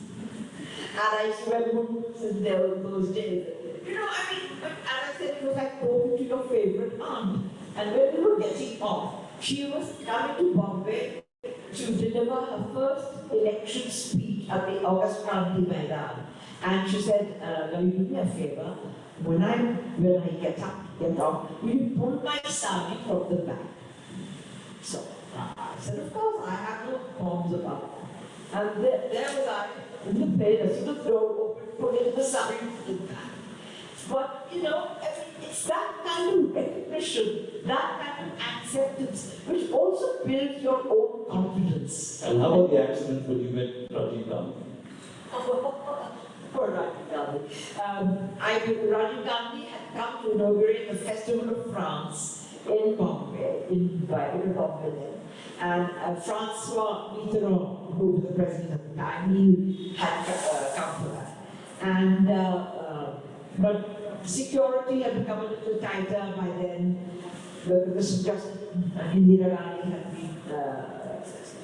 And I used to remember since there were those days. You know, I mean, but as I said, it was like talking to your favorite aunt. And when we were getting off, she was coming to Bombay to deliver her first election speech at the August Kranti Maidan. And she said, Dolly, do me a favor. When I get off, will you pull my sari from the back? So I said, of course, I have no qualms about that. And there was I in the bed, as soon as the door opened, putting the sari from the back. But you know, it's that kind of recognition, that kind of acceptance, which also builds your own confidence. And how about the accident when you met Rajiv Gandhi? For Rajiv Gandhi. Rajiv Gandhi had come to inaugurate the Festival of France in Bombay, in Bombay then. And Francois Mitterrand, who was the president at the time, he had come to that. And, but security had become a little tighter by then. This was just Indira Gandhi had been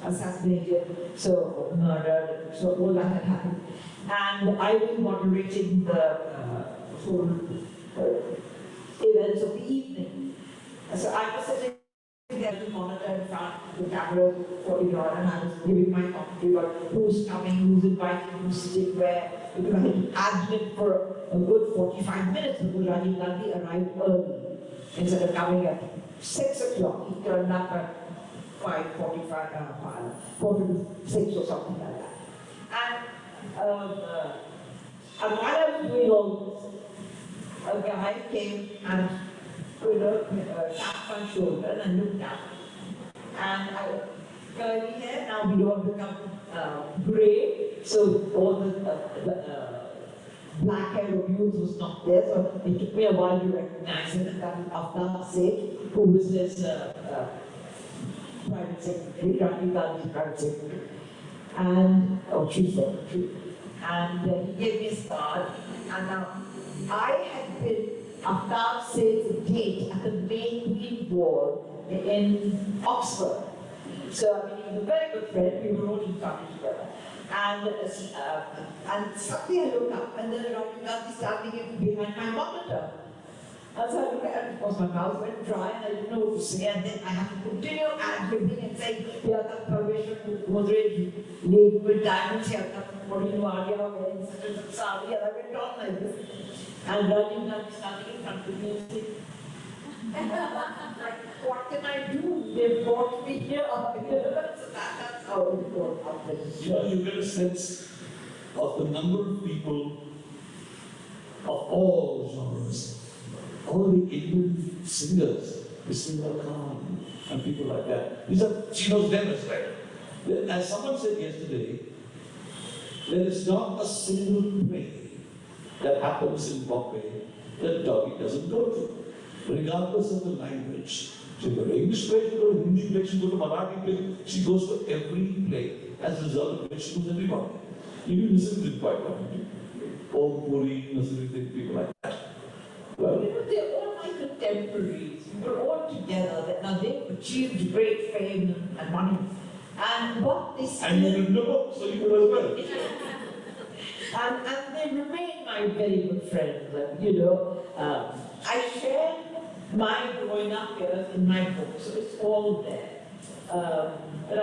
assassinated, so murdered, so all that had happened. And I was moderating the whole events of the evening. So I was sitting there to monitor in front of the camera for and I was giving my commentary about who's coming, who's invited, who's sitting where. Because I had ad-lib for a good 45 minutes because Rajiv Gandhi arrived early. Instead of coming at 6 o'clock, he turned up at 5:45, 4:46 or something like that. And while I was doing all this, a guy came and tapped my shoulder and looked up. And I curly hair, now we don't become grey, so all the black hair of youth was not there, so it took me a while to recognize him. And then Aftab Seth, who was his private secretary, Rajiv Gandhi's private secretary, and, chief secretary, and he gave me his card, and now I had been, Aftab says a date at the main ball in Oxford. So, I mean, he was a very good friend, we were all in family together. And suddenly I looked up, and then Rajiv Gandhi standing behind my monitor. And so I looked at it, of course my mouth went dry and I didn't know what to say, and then I had to continue ad-libbing and saying, here comes Parveshwar Godrej laden with diamonds, here comes Arghya wearing such and such sari, and I went on like this. And Rajiv Gandhi standing in front of me and saying, like, what can I do? They brought me here. So that's how it worked out. You get a sense of the number of people of all genres. All the Indian singers, Bismillah Khan and people like that. She knows them as well. As someone said yesterday, there is not a single play that happens in Bombay that Dolly doesn't go to, regardless of the language. She goes to English play, she goes to Hindi play, she goes to Marathi play, she goes to every play, as a result of which she knows everybody. You listen to it quite often. Om Puri, Nasiruddin, people like that. Well, they're all my contemporaries. We were all together. Now they've achieved great fame and money. And what they still... and you read the book, so you could as well. and they remain my very good friends. I share my growing up years in my book, so it's all there. But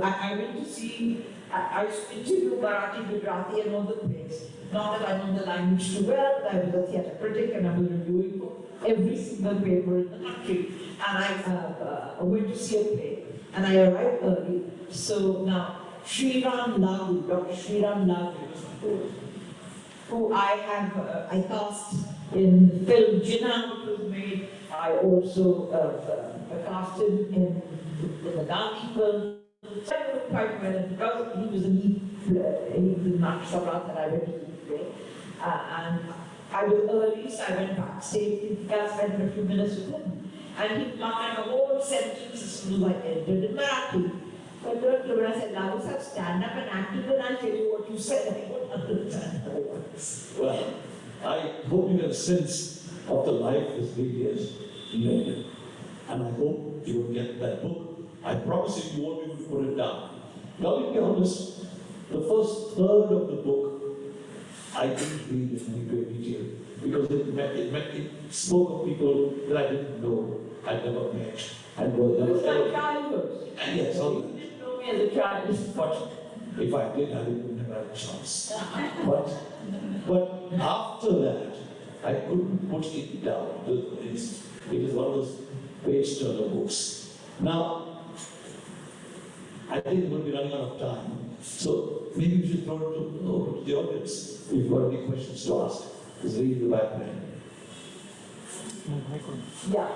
I went to see, I interviewed Marathi, Gujarati and all the plays. Not that I know the language too well, but I was a theatre critic and I was reviewing for every single paper in the country. And I went to see a play, and I arrived early. So now, Sriram Lagu, Dr. Sriram Lagu, who I cast in the film Jinnah, which was made. I also cast him in the Gandhi film. So I knew him quite well, because he was a lead, he was not Sabrat that I went to play. And I was early, so I went backstage and spent a few minutes with him. And he planned a whole sentence as soon as I entered in Marathi. So I turned to him and I said, Lagu sir, stand up and act, and I'll tell you what you said. I don't understand how it works. Well, I hope you get a sense of the life this lady has led. And I hope you will get that book. I promise you won't be able to put it down. Now, to be honest, the first third of the book, I didn't read in any great detail, because it spoke of people that I didn't know, I'd never met, and was never my childhood. And yes, all You didn't know me as a child. but if I did, I would never have a chance. But after that, I couldn't put it down. It is one of those page-turner books. Now, I think we're going to be running out of time. So maybe we should throw it over to the audience if you've got any questions to ask. There's a lady in the back there. Yeah.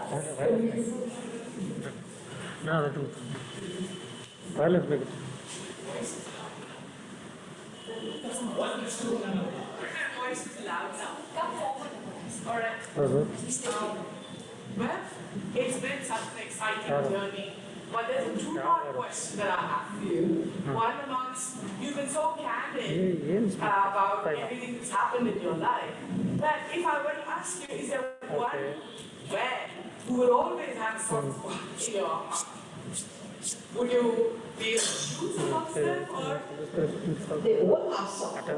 Voice is loud now. Come forward. All right. Well, it's been such an exciting journey. But there's a two-part question that I have for you. One amongst, you've been so candid about everything that's happened in your life, that if I were to ask you, is there one where who would always have a soft spot in your heart? Would you be able to choose amongst them, or? They all have something.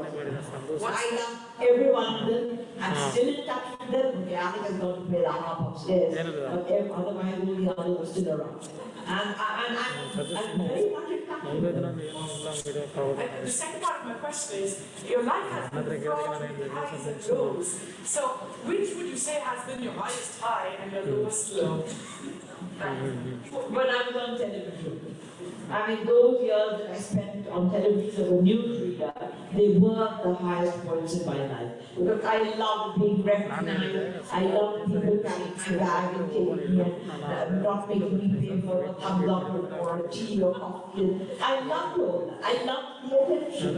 What I love every one of them. I'm still in touch with them. Okay, I think I'm going to play the harp upstairs. But otherwise, all the others are still around. And I'm very much in touch with them. And the second part of my question is, your life has been fraught with highs and lows. So, which would you say has been your highest high and your lowest low? When I was on television, I mean, those years that I spent on television as a newsreader, they were the highest points in my life. Because I loved being recognized, I loved people carrying my bag and taking me and not making me pay for a thumbs up or a tea or coffee. I loved all that. I loved the attention.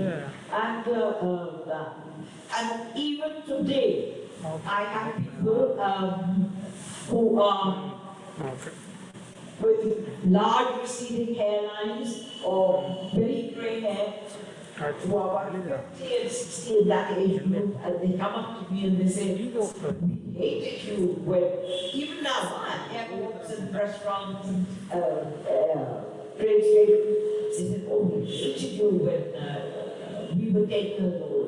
And even today, I have people who are with large receding hairlines or very grey hair, who are about 50 and 60 in that age group, and they come up to me and they say, we hated you when, even now, at airports and restaurants and train stations, they said, oh, we hated you when we were taken over.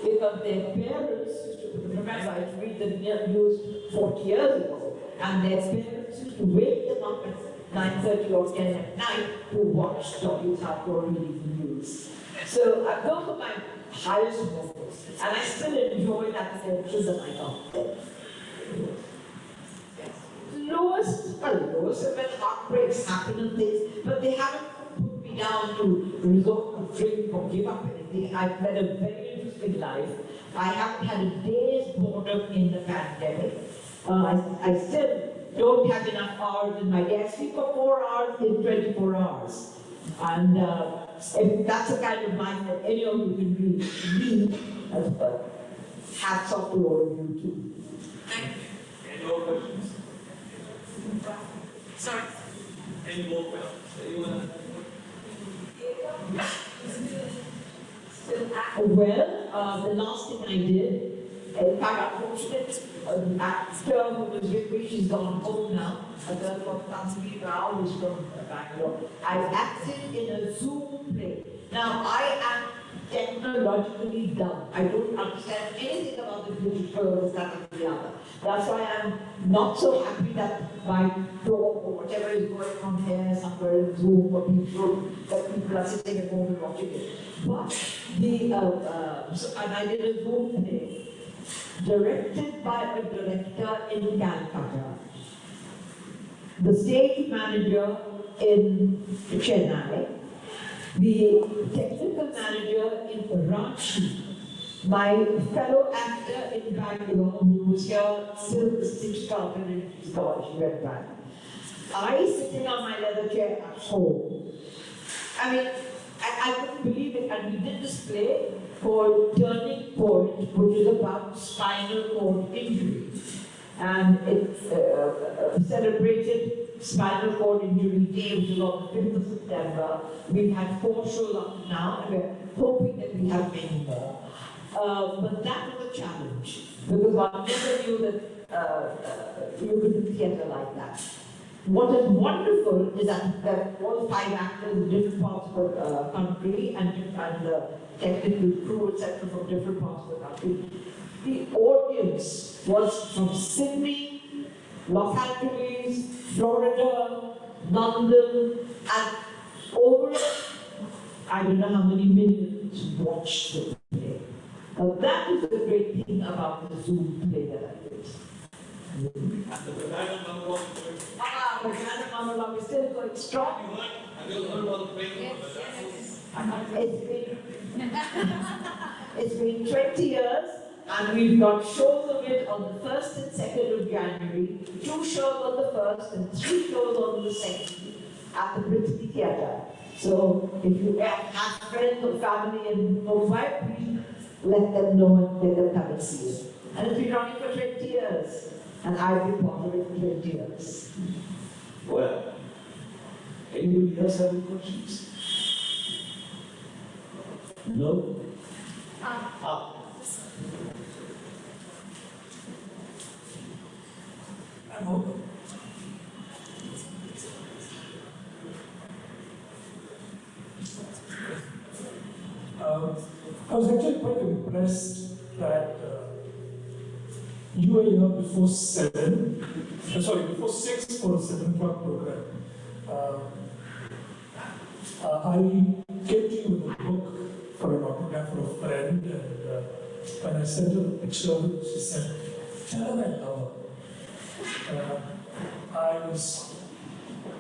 Because their parents used to, remember, I read the news 40 years ago, and their parents used to wake them up at 9:30 or 10 at night to watch Dolly Thakur reading the news. So those are my highest moments, and I still enjoy that attention that I got there. Lowest of when heartbreaks happen and things, but they haven't put me down to resort to drink or give up anything. I've led a very interesting life. I haven't had a day's boredom in the pandemic. I still don't have enough hours in my day. I sleep for 4 hours in 24 hours. And if that's the kind of life that any of you can lead, hats off to all of you too. Thank you. Any more questions? Sorry. Any more questions? Anyone? Well, the last thing I did, in fact, I'm fortunate, an actor who was with me, she's gone home now, a girl called Lahiri who's from Bangalore. I've acted in a Zoom play. Now, I am technologically dumb. I don't understand anything about the digital, this, that, and the other. That's why I'm not so happy that my talk or whatever is going on here somewhere in Zoom or people, that people are sitting at home and watching it. But and I did a Zoom play directed by a director in Calcutta, the stage manager in Chennai, the technical manager in Ranchi, my fellow actor in Bangalore who was here still stitched out and she went back. I sitting on my leather chair at home. I mean, I couldn't believe it, and we did this play called Turning Point, which is about spinal cord injury. And it celebrated Spinal Cord Injury Day, which is on the 5th of September. We've had 4 shows up to now, and we're hoping that we have many more. But that was a challenge, because one never knew that you could do theatre like that. What is wonderful is that all 5 actors in different parts of the country and the technical crew, etc., from different parts of the country, the audience was from Sydney, Los Angeles, Florida, London, and over, I don't know how many millions watched the play. Now that is the great thing about the Zoom play that I did. The is still going strong. It's been 20 years, and we've got shows of it on the 1st and 2nd of January, 2 shows on the 1st and 3 shows on the 2nd at the British Theatre. So if you have friends or family in Mumbai, please let them know and let them come and see it. And it's been running for 20 years, and I've been part of it for 20 years. Well, anybody else have any questions? No? I'm open. I was actually quite impressed that you were here before 6 for a 7 o'clock program. I came to you with a book for an autograph for a friend, and when I sent her the picture, she said, "Tell her I love her." I was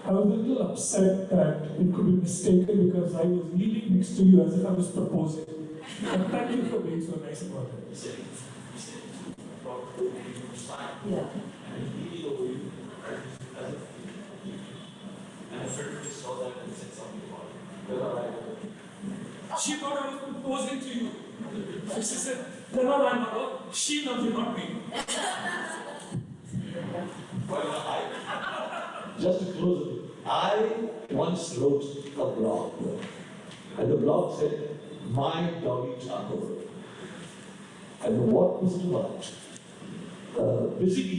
a little upset that it could be mistaken because I was kneeling next to you as if I was proposing. But thank you for being so nice about it. Yeah. She thought I was proposing to you. She said, "Tell her I love her. She loves you, not me." Just to close it. once wrote a blog, and the blog said, "My Dolly Thakur." And what was it about? Busy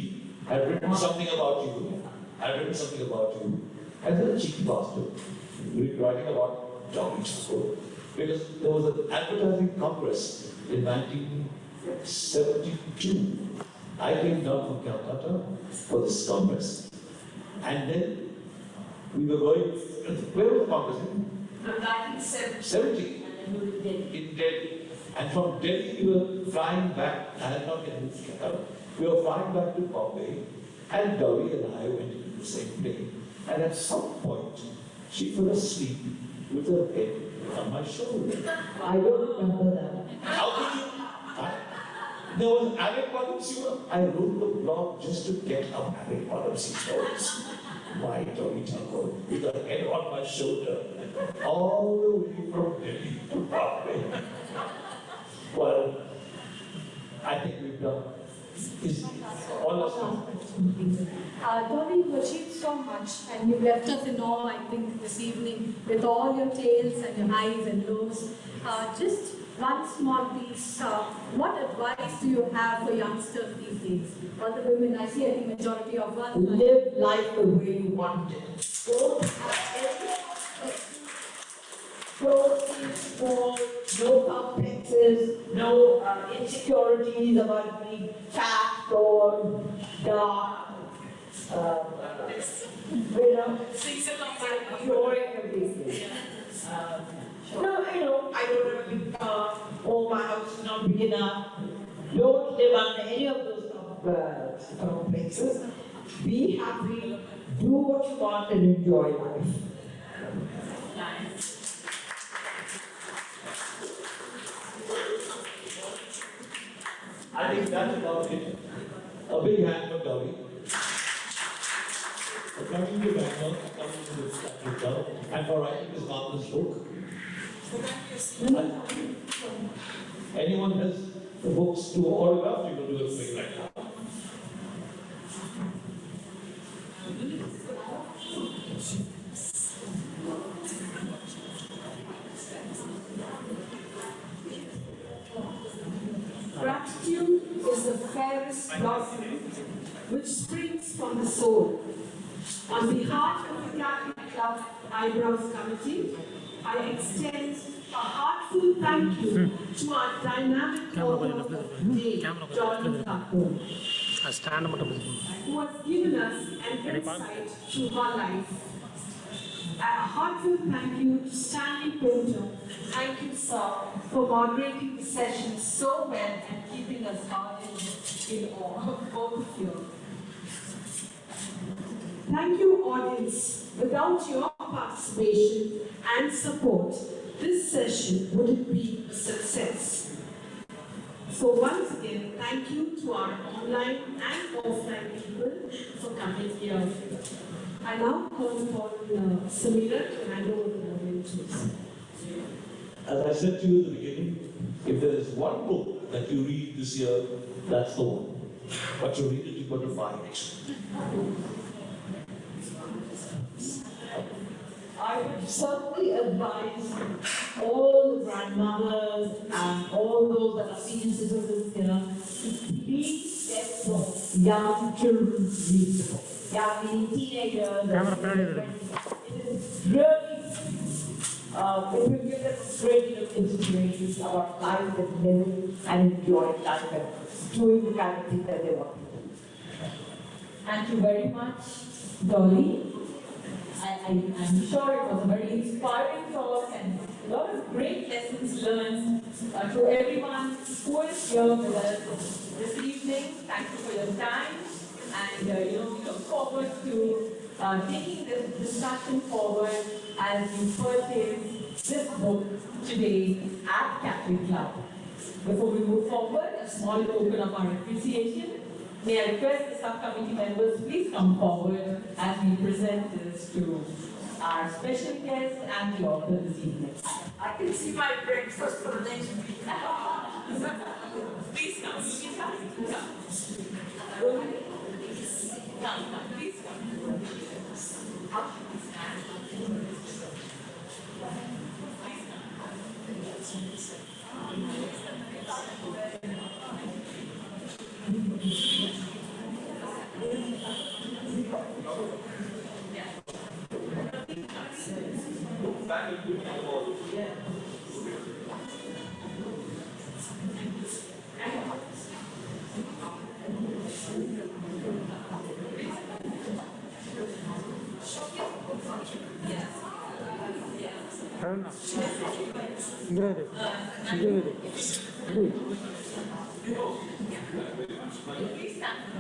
had written something about you, and then a cheeky bastard writing about Dolly Thakur. Because there was an advertising congress in 1972. I came down from Calcutta for this congress. And then we were going, where was the congress in? 1970. In Delhi. And from Delhi we were flying back, I had not yet moved to Calcutta. We were flying back to Bombay, and Dolly and I went into the same plane. And at some point, she fell asleep with her head on my shoulder. I don't remember that. How could you? There was Alec Williams. I wrote the blog just to get up Alec Williams' stories. My Dolly Thakur, with her head on my shoulder, all the way from Delhi to Bombay. Well, I think we've done all of them. Dolly, you've achieved so much, and you've left us in awe, I think, this evening with all your tales and your highs and lows. Just one small piece. What advice do you have for youngsters these days? All the women I see, I think majority of us. Live life the way you want it. Don't feel small, no complexes, no insecurities about being fat or dark. Enjoy everything. No, I don't have a big car, or my house is not big enough. Don't live under any of those complexes. Be happy, do what you want, and enjoy life. I think that's about it. A big hand for Dolly. For coming to Bangalore, coming to this club, and for writing this marvelous book. Anyone has the books to autograph, you will do it quick right now. Gratitude is the fairest blossom which springs from the soul. On behalf of the Catholic Club iBrowse Committee, I extend a heartfelt thank you to our dynamic author of the day, Dolly Thakur, who has given us an insight to her life. A heartfelt thank you to Stanley Pinto. Thank you, sir, for moderating the session so well and keeping us all in awe, both of you. Thank you, audience. Without your participation and support, this session wouldn't be a success. So once again, thank you to our online and offline people for coming here. I now call upon Samira to hand over the podium to us. As I said to you at the beginning, if there is one book that you read this year, that's the one. But you read it, you've got to find it. I would certainly advise all the grandmothers and all those that are senior citizens here to please get for young children readable. Young meaning teenagers. It is really, it will give them a great deal of inspiration about life and living and enjoying life and doing the kind of thing that they want to do. Thank you very much, Dolly. I'm sure it was a very inspiring talk and a lot of great lessons learned to everyone who is here with us this evening. Thank you for your time, and we look forward to taking this discussion forward as you purchase this book today at Catholic Club. Before we move forward, a small token of our appreciation. May I request the subcommittee members please come forward as we present this to our special guest and the author this evening. I can see my breakfast for the next week. Please come. Come, please come. Please stand.